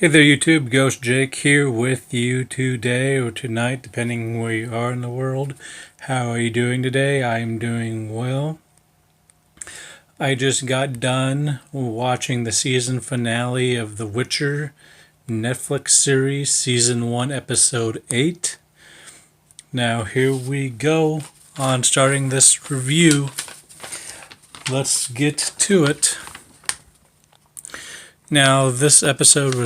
Hey there, YouTube. Ghost Jake here with you today or tonight, depending where you are in the world. How are you doing today? I'm doing well. I just got done watching the season finale of The Witcher Netflix series, Season 1, Episode 8. Now, here we go on starting this review. Let's get to it. Now, this episode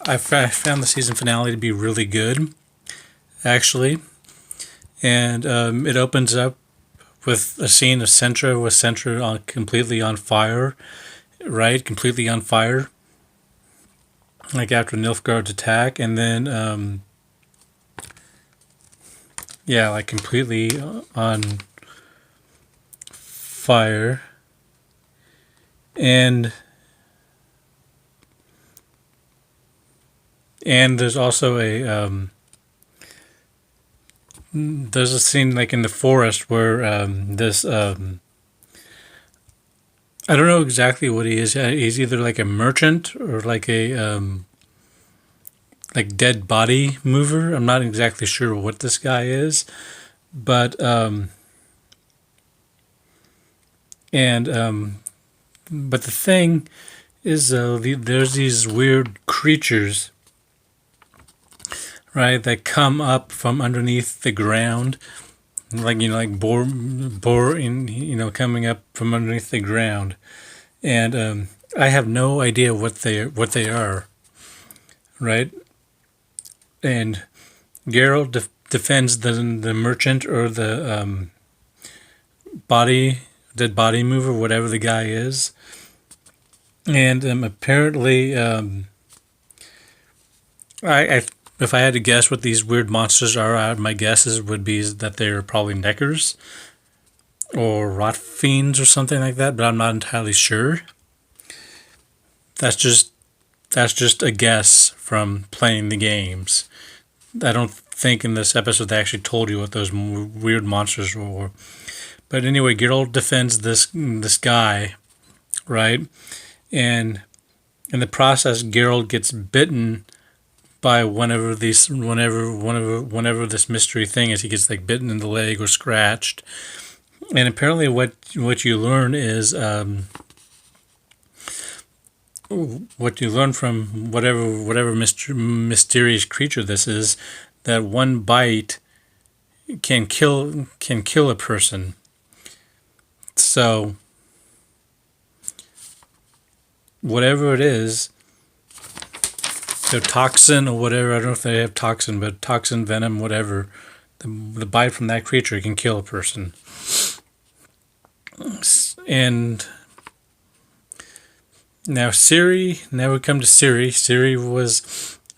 I found the season finale to be really good, actually. And it opens up with a scene of Sentra with Sentra completely on fire, right? Completely on fire, like after Nilfgaard's attack, and then like completely on fire, and there's also there's a scene like in the forest where this I don't know exactly what he is. He's either like a merchant or like a like dead body mover. I'm not exactly sure what this guy is, but but the thing is, there's these weird creatures, right, that come up from underneath the ground, like boar in coming up from underneath the ground, and I have no idea what they are, right? And Geralt defends the merchant or the dead body mover, whatever the guy is, and apparently, I if I had to guess what these weird monsters are, my guesses would be that they're probably neckers or rot fiends or something like that, but I'm not entirely sure. That's just a guess from playing the games. I don't think in this episode they actually told you what those weird monsters were. But anyway, Geralt defends this guy, right? And in the process, Geralt gets bitten by whenever this mystery thing is. He gets like bitten in the leg or scratched. And apparently, what you learn is what you learn from whatever mysterious creature this is, that one bite can kill a person. So whatever it is, the toxin or whatever, I don't know if they have toxin, but toxin, venom, whatever, the bite from that creature can kill a person. And now we come to Ciri.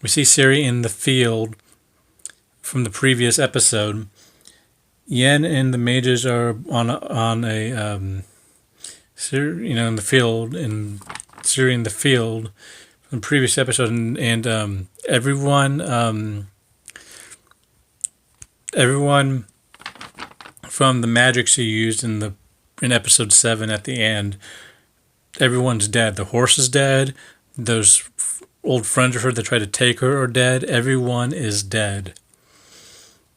We see Ciri in the field from the previous episode. Yen and the mages are on a in the field, and Ciri in the field from the previous episode, and everyone from the magic she used in episode 7 at the end, everyone's dead. The horse is dead. Those old friends of her that tried to take her are dead. Everyone is dead.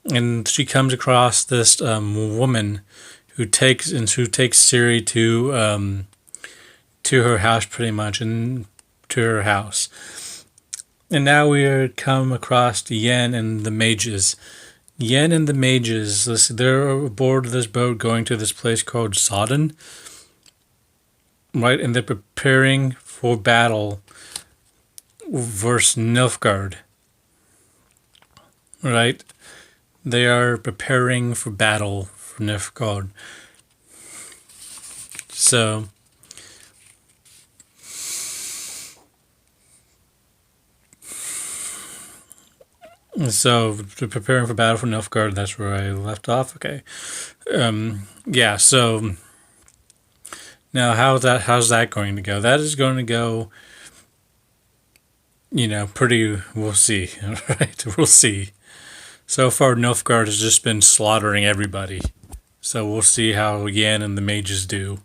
And she comes across this woman who takes Ciri to her house, pretty much, and to her house. And now we come across Yen and the mages. Yen and the mages, they're aboard this boat going to this place called Sodden, right? And they're preparing for battle versus Nilfgaard, right? They are preparing for battle for Nilfgaard. So they're preparing for battle for Nilfgaard. That's where I left off. Okay. Yeah. So now how's that going to go? That is going to go, pretty. We'll see. All right. We'll see. So far, Nilfgaard has just been slaughtering everybody. So we'll see how Yen and the mages do.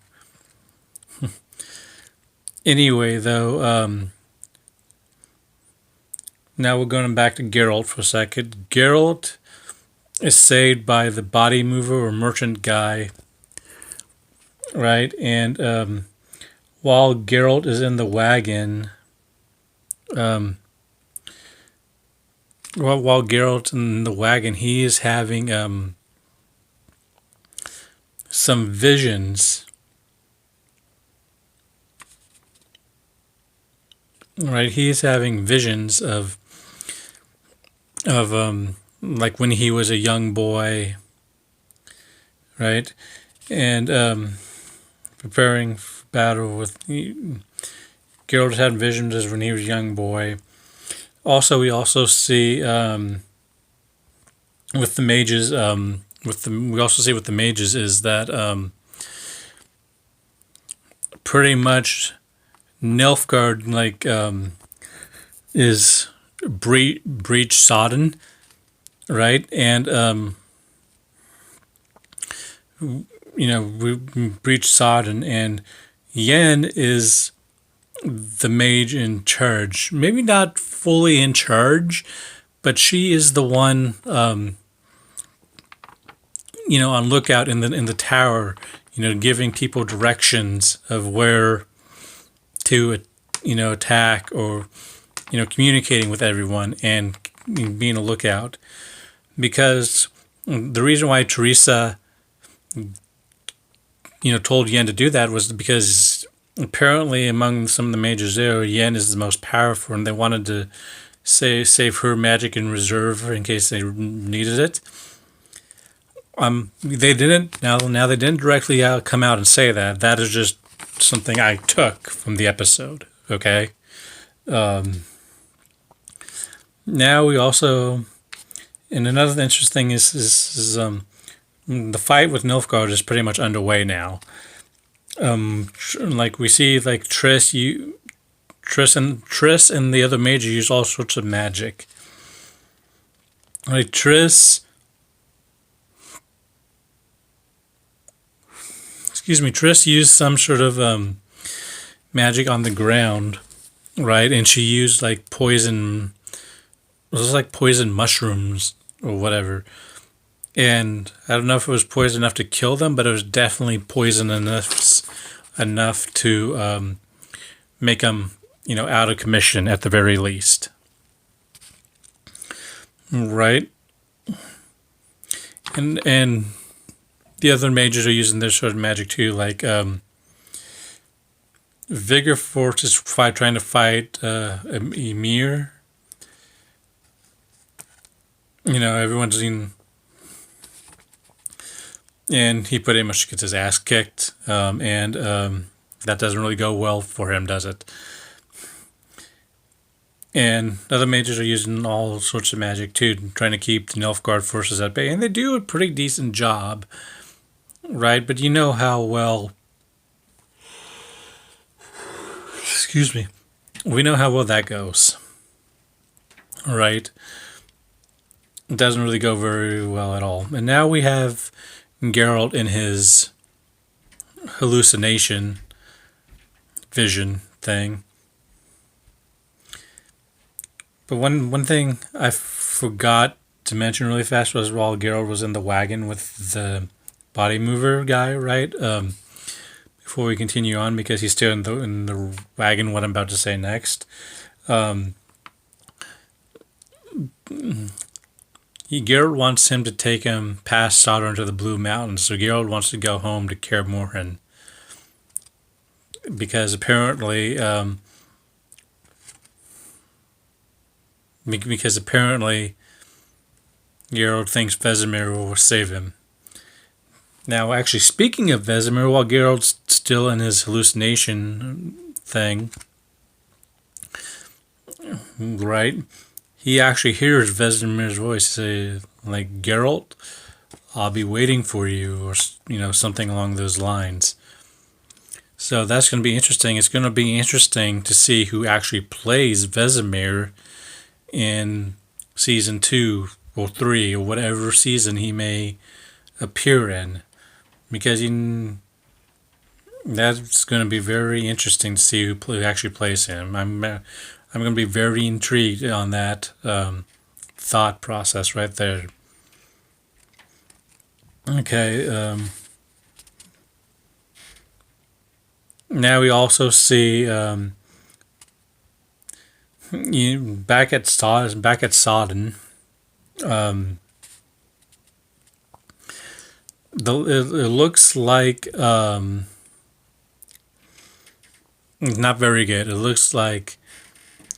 Anyway, though, Now we're going back to Geralt for a second. Geralt is saved by the body mover or merchant guy, right? And while Geralt is in the wagon, while Geralt in the wagon, he is having some visions. Right, he is having visions of like when he was a young boy, right, and preparing for battle with Geralt had visions as when he was a young boy. Also, we also see with the mages, we also see with the mages is that pretty much Nilfgaard is breach sodden, right? And we breach sodden, and Yen is the mage in charge. Maybe not fully in charge, but she is the one on lookout in the tower, giving people directions of where to attack, or communicating with everyone and being a lookout. Because the reason why Teresa told Yen to do that was because apparently among some of the mages there, Yen is the most powerful, and they wanted to save her magic in reserve in case they needed it. They didn't. Now they didn't directly come out and say that. That is just something I took from the episode. Okay. Now we also, and another interesting thing is the fight with Nilfgaard is pretty much underway now. Like we see, like Triss and the other mage use all sorts of magic. Like Triss used some sort of magic on the ground, right? And she used like poison. It was like poison mushrooms or whatever. And I don't know if it was poison enough to kill them, but it was definitely poison enough to make them, out of commission at the very least. Right? And the other mages are using their sort of magic too, like Vigor Force is trying to fight Ymir. Everyone's in, and he pretty much gets his ass kicked, and that doesn't really go well for him, does it? And other mages are using all sorts of magic too, trying to keep the Nilfgaard forces at bay, and they do a pretty decent job, right? But you know how well, excuse me, we know how well that goes, right? It doesn't really go very well at all. And now we have Geralt in his hallucination vision thing. But one thing I forgot to mention really fast was while Geralt was in the wagon with the body mover guy, right? Before we continue on, because he's still in the wagon, what I'm about to say next. Geralt wants him to take him past Sauron to the Blue Mountains, so Geralt wants to go home to Kaer Morhen. Because apparently, Geralt thinks Vesemir will save him. Now, actually, speaking of Vesemir, while Geralt's still in his hallucination thing, right, he actually hears Vesemir's voice say, like, Geralt, I'll be waiting for you, or, something along those lines. So that's going to be interesting. It's going to be interesting to see who actually plays Vesemir in season 2 or 3 or whatever season he may appear in, because that's going to be very interesting to see who actually plays him. I'm going to be very intrigued on that thought process right there. Okay. Now we also see back at Sodden. Um, it looks like not very good. It looks like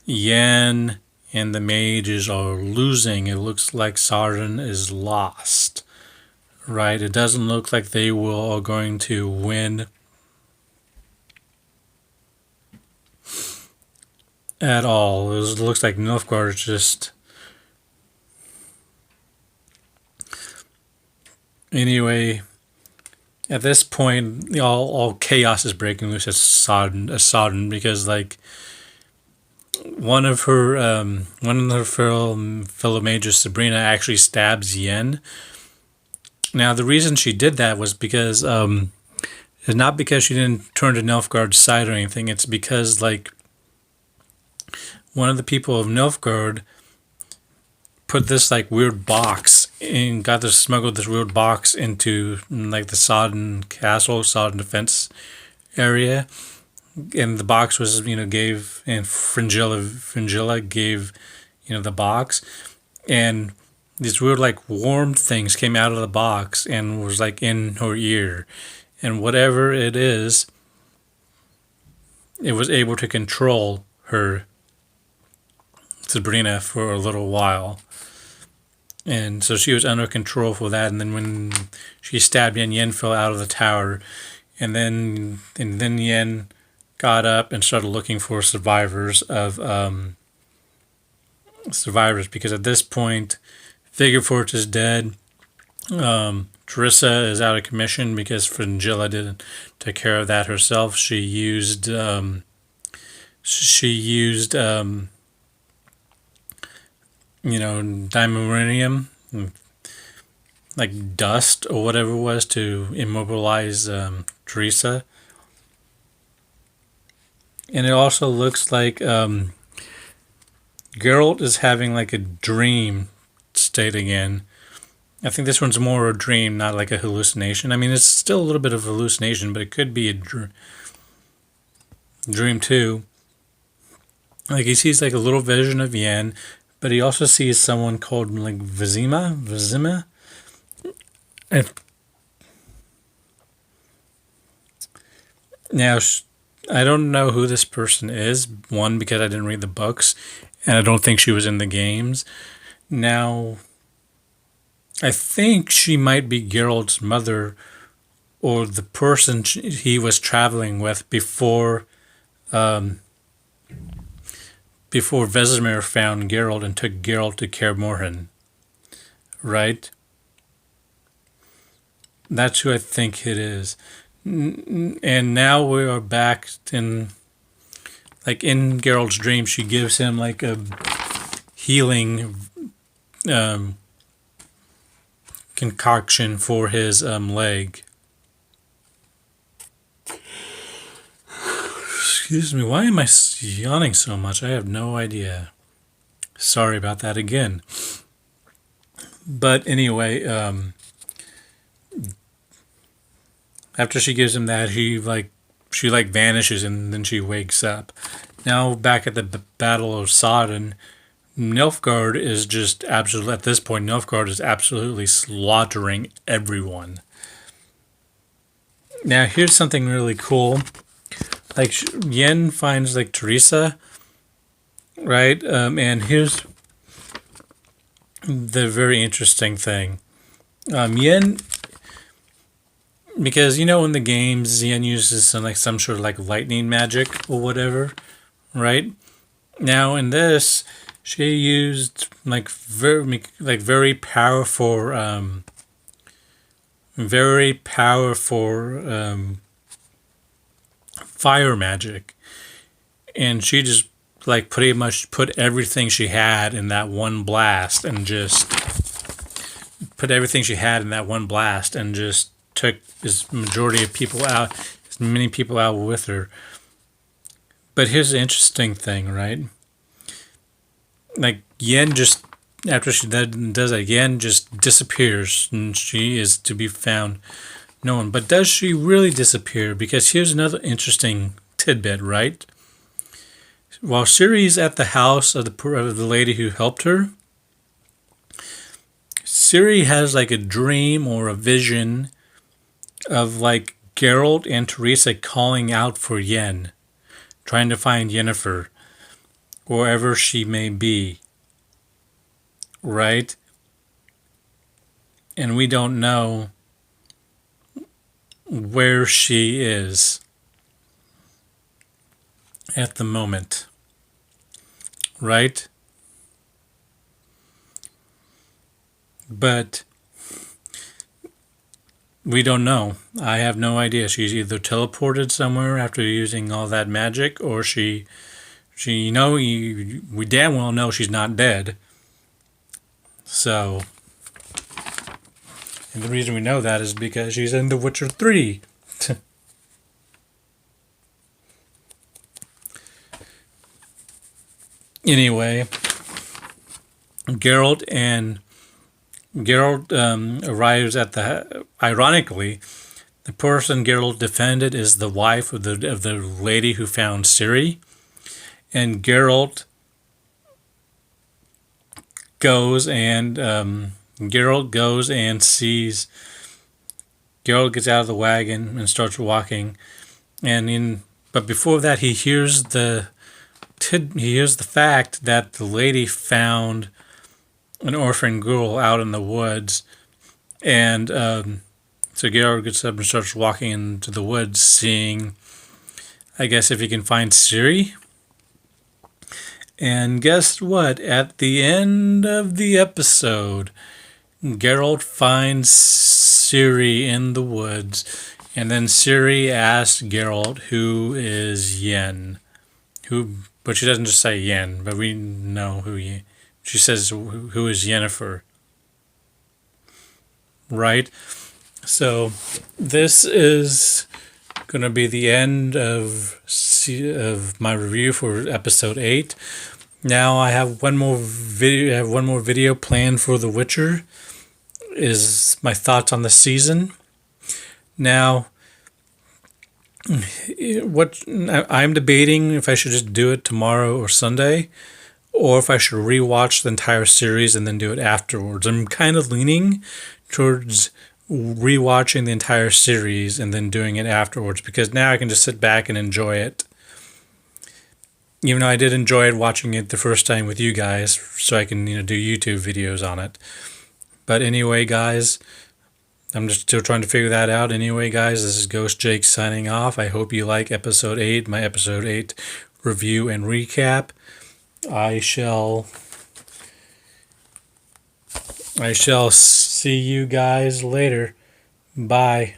Yen and the mages are losing. It looks like Sodden is lost. Right? It doesn't look like they are going to win at all. It looks like Nilfgaard is just. Anyway, at this point, all chaos is breaking loose at Sodden because like one of her fellow mages, Sabrina, actually stabs Yen. Now the reason she did that was because it's not because she didn't turn to Nilfgaard's side or anything. It's because like one of the people of Nilfgaard put this like weird box and smuggled this weird box into like the Sodden castle, Sodden defense area, and the box was gave, and Fringilla gave the box, and these weird like warm things came out of the box and was like in her ear, and whatever it is, it was able to control her, Sabrina, for a little while. And so she was under control for that. And then when she stabbed Yen fell out of the tower. And then Yen got up and started looking for survivors because at this point, Vigorfort is dead. Teresa is out of commission because Fringilla didn't take care of that herself. She used dimeronium, like dust or whatever it was, to immobilize Teresa. And it also looks like Geralt is having like a dream state again. I think this one's more a dream, not like a hallucination. I mean, it's still a little bit of a hallucination, but it could be a dream too. Like he sees like a little vision of Yen, but he also sees someone called like Vizima. And now I don't know who this person is. One, because I didn't read the books, and I don't think she was in the games. Now, I think she might be Geralt's mother, or the person he was traveling with before Vesemir found Geralt and took Geralt to Kaer Morhen. Right? That's who I think it is. And now we are back in Geralt's dream. She gives him like a healing concoction for his leg. Excuse me, why am I yawning so much? I have no idea. Sorry about that again. But anyway, after she gives him that, she vanishes and then she wakes up. Now back at the Battle of Sodden, Nilfgaard is just absolutely, at this point, Nilfgaard is absolutely slaughtering everyone. Now here's something really cool. Like Yen finds like Teresa, right? And here's the very interesting thing. Yen, because in the games Yen uses some sort of like lightning magic or whatever, right? Now in this, she used very powerful fire magic, and she just like pretty much put everything she had in that one blast and just took as majority of people out, as many people out with her. But here's the interesting thing, right? like Yen just after she does that, Yen just disappears, and she is to be found no one. But does she really disappear? Because here's another interesting tidbit, right? While Siri's at the house of the lady who helped her, Siri has like a dream or a vision of like Geralt and Teresa calling out for Yen, trying to find Yennefer, wherever she may be, right? And we don't know where she is at the moment, right? But we don't know. I have no idea. She's either teleported somewhere after using all that magic, or she we damn well know she's not dead. So, and the reason we know that is because she's in The Witcher 3. Anyway, Geralt arrives at the. Ironically, the person Geralt defended is the wife of the lady who found Ciri, and Geralt goes and sees. Geralt gets out of the wagon and starts walking, but before that he hears the fact that the lady found an orphan girl out in the woods, and so Geralt gets up and starts walking into the woods, seeing, I guess, if he can find Ciri. And guess what? At the end of the episode, Geralt finds Ciri in the woods, and then Ciri asks Geralt who is Yen. But she doesn't just say Yen, but we know who she says who is Yennefer. Right? So this is going to be the end of my review for episode 8. Now I have one more video planned for The Witcher. Is my thoughts on the season. Now, I'm debating if I should just do it tomorrow or Sunday, or if I should rewatch the entire series and then do it afterwards. I'm kind of leaning towards rewatching the entire series and then doing it afterwards, because now I can just sit back and enjoy it. Even though I did enjoy it watching it the first time with you guys, so I can do YouTube videos on it. But anyway, guys, I'm just still trying to figure that out. Anyway, guys, this is Ghost Jake signing off. I hope you like episode 8, my episode 8 review and recap. I shall see you guys later. Bye.